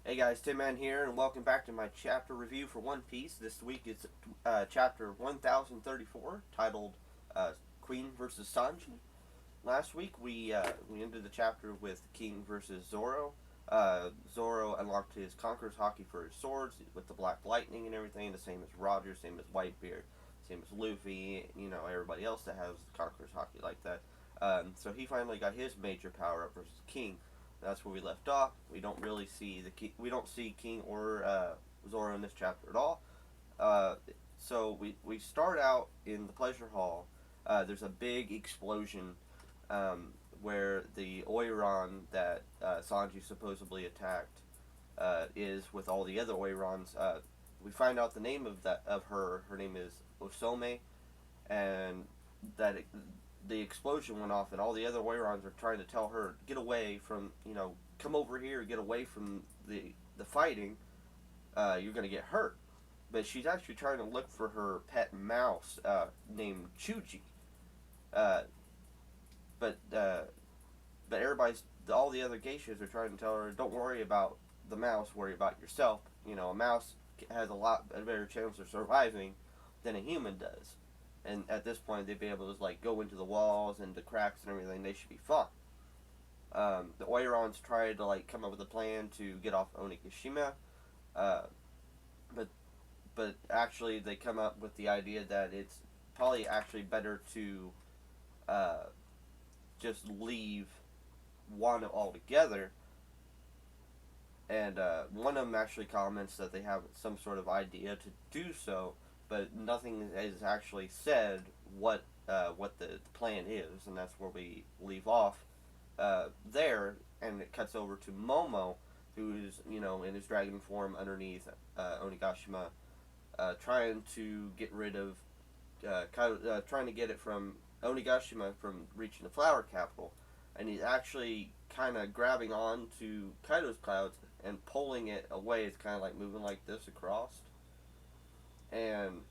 Hey guys, Tinman here, and welcome back to my chapter review for One Piece. This week is chapter 1034, titled Queen versus Sanji. Last week we ended the chapter with King versus Zoro. Zoro unlocked his Conqueror's Haki for his swords with the Black Lightning and everything, the same as Roger, same as Whitebeard, same as Luffy, everybody else that has the Conqueror's Haki like that. So he finally got his major power up versus King. That's where we left off. We don't really see we don't see King or Zoro in this chapter at all. Uh, so we start out in the pleasure hall. There's a big explosion um, where the Oiron that Sanji supposedly attacked is with all the other Oirons. We find out the name of her. Her name is Osome, and that the explosion went off, and all the other Oirons are trying to tell her, get away from, come over here, get away from the fighting. You're gonna get hurt. But she's actually trying to look for her pet mouse named Chuji. Uh, but but all the other geishas are trying to tell her, don't worry about the mouse, worry about yourself. A mouse has a lot better chance of surviving than a human does. And at this point, they'd be able to go into the walls and the cracks and everything. They should be fine. The Oirons tried to come up with a plan to get off Onigashima, uh, but actually they come up with the idea that it's probably actually better to uh, just leave Wano altogether. And one of them actually comments that they have some sort of idea to do so, but nothing is actually said what the plan is, and that's where we leave off there, and it cuts over to Momo, who's in his dragon form underneath Onigashima, trying to get rid of trying to get it from Onigashima from reaching the flower capital, and he's actually kind of grabbing on to Kaido's clouds and pulling it away. It's kind of like moving like this across, and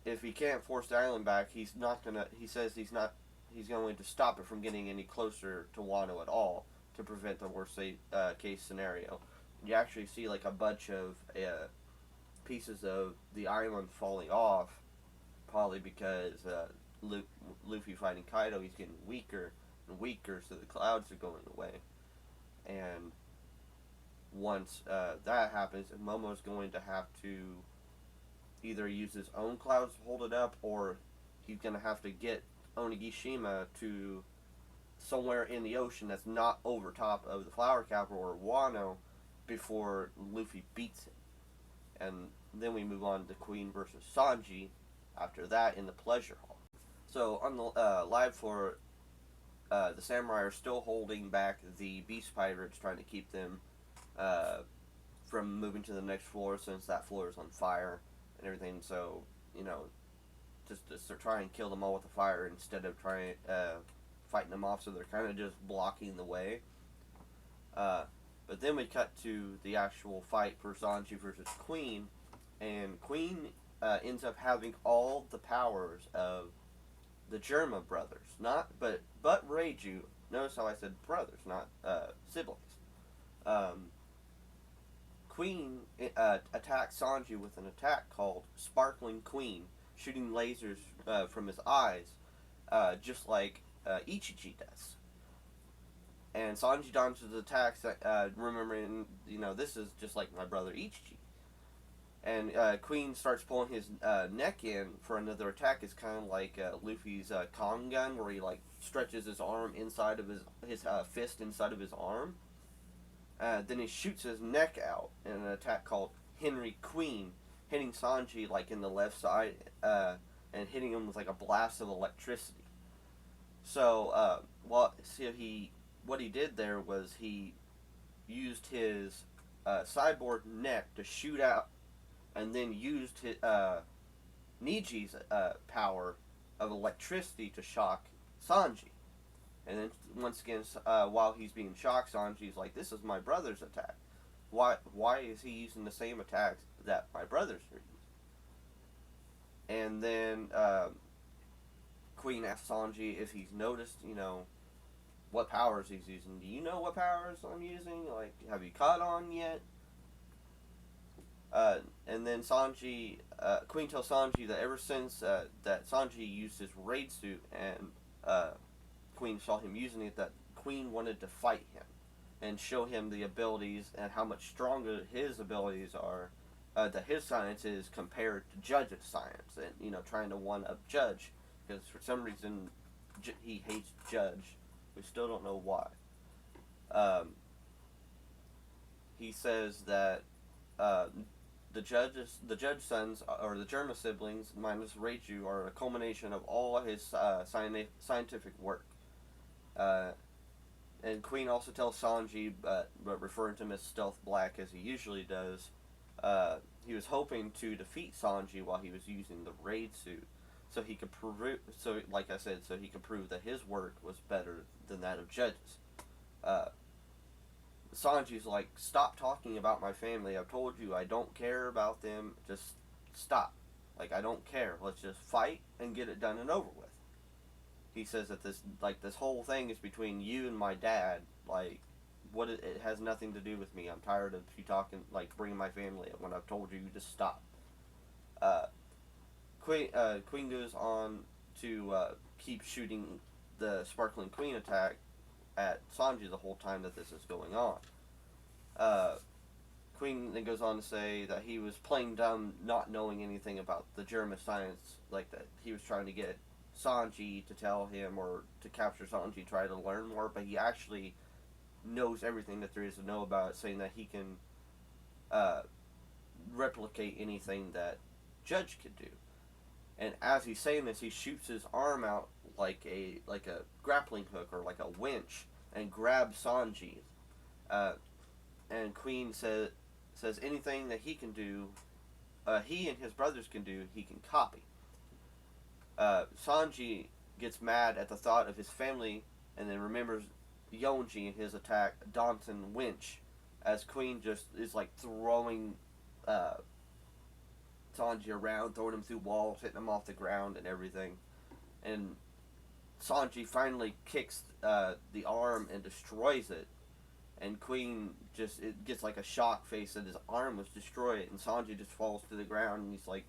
if he can't force the island back, he's not gonna. He says he's not. He's going to stop it from getting any closer to Wano at all to prevent the worst case scenario. You actually see a bunch of pieces of the island falling off, probably because Luffy fighting Kaido, he's getting weaker and weaker, so the clouds are going away. And once that happens, Momo's going to have to either use his own clouds to hold it up, or he's going to have to get Onigashima to somewhere in the ocean that's not over top of the flower capital or Wano before Luffy beats him. And then we move on to Queen versus Sanji after that in the pleasure hall. So on the live floor, the samurai are still holding back the beast pirates, trying to keep them from moving to the next floor, since that floor is on fire and everything. So just to try and kill them all with the fire instead of trying fighting them off. So they're kind of just blocking the way. But then we cut to the actual fight for Sanji versus Queen, and Queen ends up having all the powers of the Germa brothers, but Reiju. Notice how I said brothers, not siblings. Um, Queen attacks Sanji with an attack called Sparkling Queen, shooting lasers from his eyes, just like Ichiji does. And Sanji dodges the attacks, remembering, this is just like my brother Ichiji. And Queen starts pulling his neck in for another attack. It's kind of like Luffy's Kong gun, where he stretches his arm inside of his fist inside of his arm. Then he shoots his neck out in an attack called Henry Queen, hitting Sanji in the left side and hitting him with a blast of electricity. So what he did there was he used his cyborg neck to shoot out, and then used his, Niji's power of electricity to shock Sanji. And then once again, while he's being shocked, Sanji's like, "This is my brother's attack. Why is he using the same attacks that my brothers are using?" And then Queen asks Sanji if he's noticed, what powers he's using. Do you know what powers I'm using? Like, have you caught on yet? And then Sanji, Queen tells Sanji that ever since that Sanji used his raid suit and Queen saw him using it, that Queen wanted to fight him and show him the abilities and how much stronger his abilities are, that his science is compared to Judge's science, and trying to one up Judge, because for some reason he hates Judge. We still don't know why. He says that the Judge sons, or the Germa siblings minus Reiju, are a culmination of all his scientific work. And Queen also tells Sanji, but referring to him as Stealth Black as he usually does, he was hoping to defeat Sanji while he was using the raid suit, so he could prove. So, like I said, so he could prove that his work was better than that of Judge's. Sanji's like, stop talking about my family. I've told you I don't care about them. Just stop. Like, I don't care. Let's just fight and get it done and over with. He says that this whole thing is between you and my dad. Like, it has nothing to do with me. I'm tired of you talking, like, bringing my family up when I've told you just stop. Queen goes on to keep shooting the Sparkling Queen attack at Sanji the whole time that this is going on. Queen then goes on to say that he was playing dumb, not knowing anything about the Germa science, like that he was trying to get Sanji to tell him, or to capture Sanji, try to learn more, but he actually knows everything that there is to know about it, saying that he can replicate anything that Judge could do. And as he's saying this, he shoots his arm out like a grappling hook or like a winch and grabs Sanji. And Queen says anything that he can do, he and his brothers can do, he can copy. Sanji gets mad at the thought of his family, and then remembers Yonji and his attack, Danton Winch, as Queen just is like throwing Sanji around, throwing him through walls, hitting him off the ground and everything. And Sanji finally kicks the arm and destroys it. And Queen it gets like a shock face that his arm was destroyed, and Sanji just falls to the ground, and he's like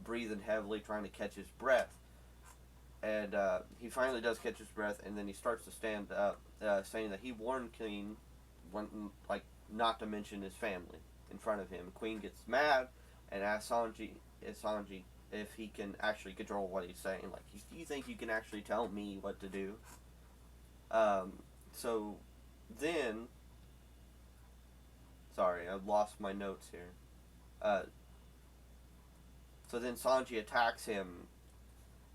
breathing heavily, trying to catch his breath. And he finally does catch his breath, and then he starts to stand up, saying that he warned Queen like not to mention his family in front of him. Queen gets mad and asks Sanji if he can actually control what he's saying. Like, do you think you can actually tell me what to do? So then, sorry, I've lost my notes here. So then Sanji attacks him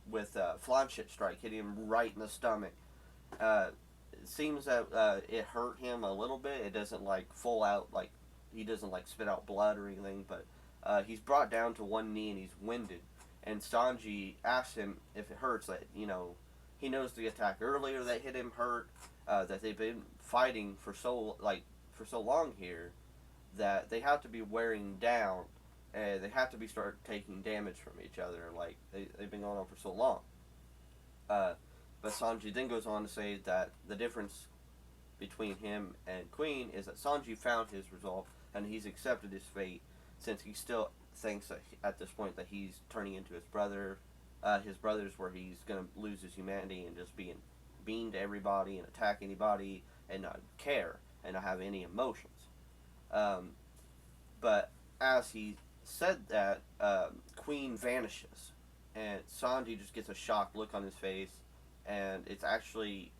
with a Flanchette strike, hitting him right in the stomach. It seems that it hurt him a little bit. It doesn't like full out, like he doesn't like spit out blood or anything, but he's brought down to one knee and he's winded. And Sanji asks him if it hurts. That he knows the attack earlier that hit him hurt. That they've been fighting for so long here that they have to be wearing down. They have to start taking damage from each other. Like they've been going on for so long. But Sanji then goes on to say that the difference between him and Queen is that Sanji found his resolve and he's accepted his fate, since he still thinks that at this point that he's turning into his brother's, where he's going to lose his humanity and just being mean to everybody and attack anybody and not care and not have any emotions. But as he said that, Queen vanishes, and Sanji just gets a shocked look on his face, and it's actually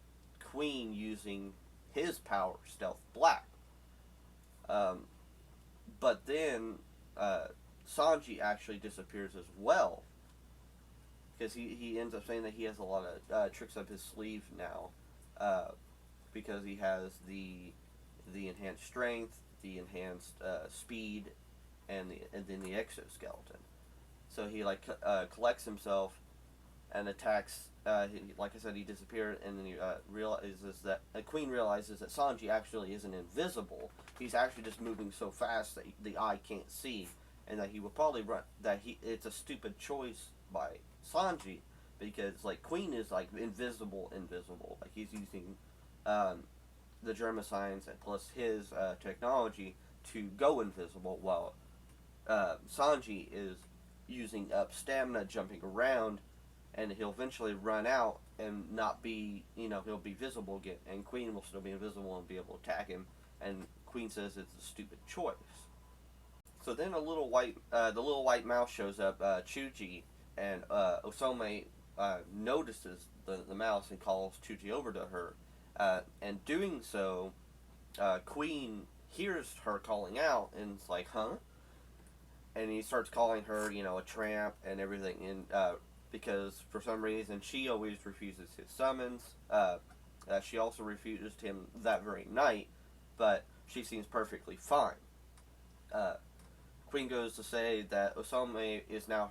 Queen using his power, Stealth Black. But then Sanji actually disappears as well, because he ends up saying that he has a lot of tricks up his sleeve now, because he has the enhanced strength, the enhanced speed, and then the exoskeleton. So he collects himself and attacks. Like I said, he disappeared, and then he realizes that Queen realizes that Sanji actually isn't invisible. He's actually just moving so fast that the eye can't see, and that he will probably run. It's a stupid choice by Sanji, because Queen is invisible. Like he's using the Germa science and plus his technology to go invisible, while Sanji is using up stamina, jumping around, and he'll eventually run out and not be, he'll be visible again, and Queen will still be invisible and be able to attack him. And Queen says it's a stupid choice. So then the little white mouse shows up, Chuji, and Osome notices the mouse and calls Chuji over to her. And doing so, Queen hears her calling out and it's like, huh? And he starts calling her, a tramp and everything, and because for some reason she always refuses his summons. She also refused him that very night, but she seems perfectly fine. Queen goes to say that Osome is now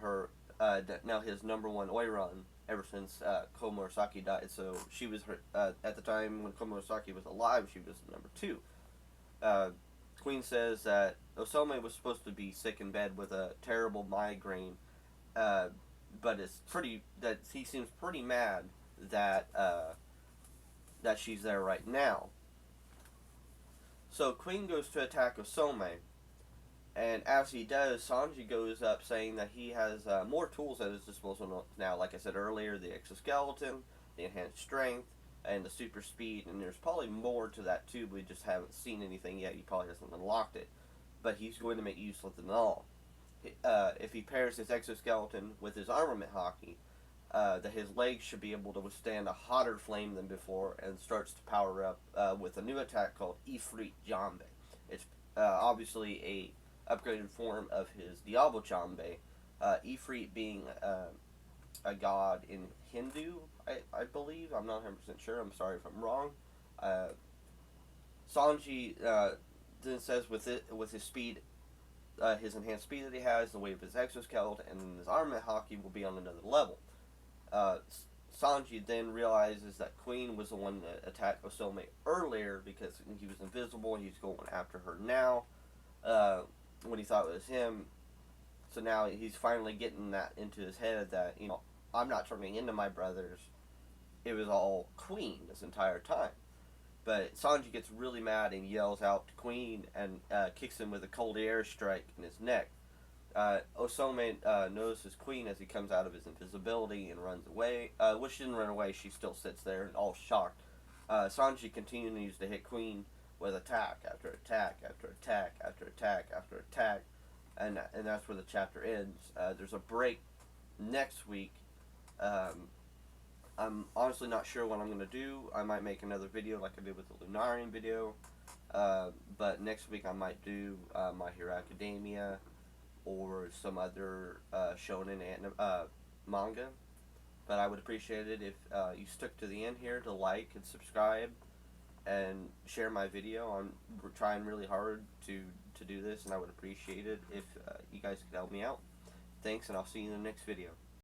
now his number one Oiran ever since Komurasaki died. So she was at the time when Komurasaki was alive, she was number two. Queen says that Osome was supposed to be sick in bed with a terrible migraine, but he seems pretty mad that that she's there right now. So Queen goes to attack Osome, and as he does, Sanji goes up saying that he has more tools at his disposal now. Like I said earlier, the exoskeleton, the enhanced strength, and the super speed, and there's probably more to that too. We just haven't seen anything yet. He probably hasn't unlocked it, but he's going to make use of them all. If he pairs his exoskeleton with his armament hockey, that his legs should be able to withstand a hotter flame than before, and starts to power up with a new attack called Ifrit Jambe. It's obviously a upgraded form of his Diablo Jambe. Ifrit being a god in Hindu, I believe. I'm not 100% sure. I'm sorry if I'm wrong. Sanji then says with his speed, his enhanced speed that he has, the weight of his exoskeleton, and his armament hockey will be on another level. Sanji then realizes that Queen was the one that attacked Osome earlier because he was invisible. He's going after her now when he thought it was him. So now he's finally getting that into his head that, I'm not turning into my brothers. It was all Queen this entire time. But Sanji gets really mad and yells out to Queen and kicks him with a cold air strike in his neck. Osome notices Queen as he comes out of his invisibility and runs away. She didn't run away, she still sits there and all shocked. Sanji continues to hit Queen with attack after attack after attack after attack after attack. And that's where the chapter ends. There's a break next week. I'm honestly not sure what I'm going to do. I might make another video like I did with the Lunarian video. But next week I might do My Hero Academia or some other shonen manga. But I would appreciate it if you stuck to the end here to like and subscribe and share my video. I'm trying really hard to do this, and I would appreciate it if you guys could help me out. Thanks, and I'll see you in the next video.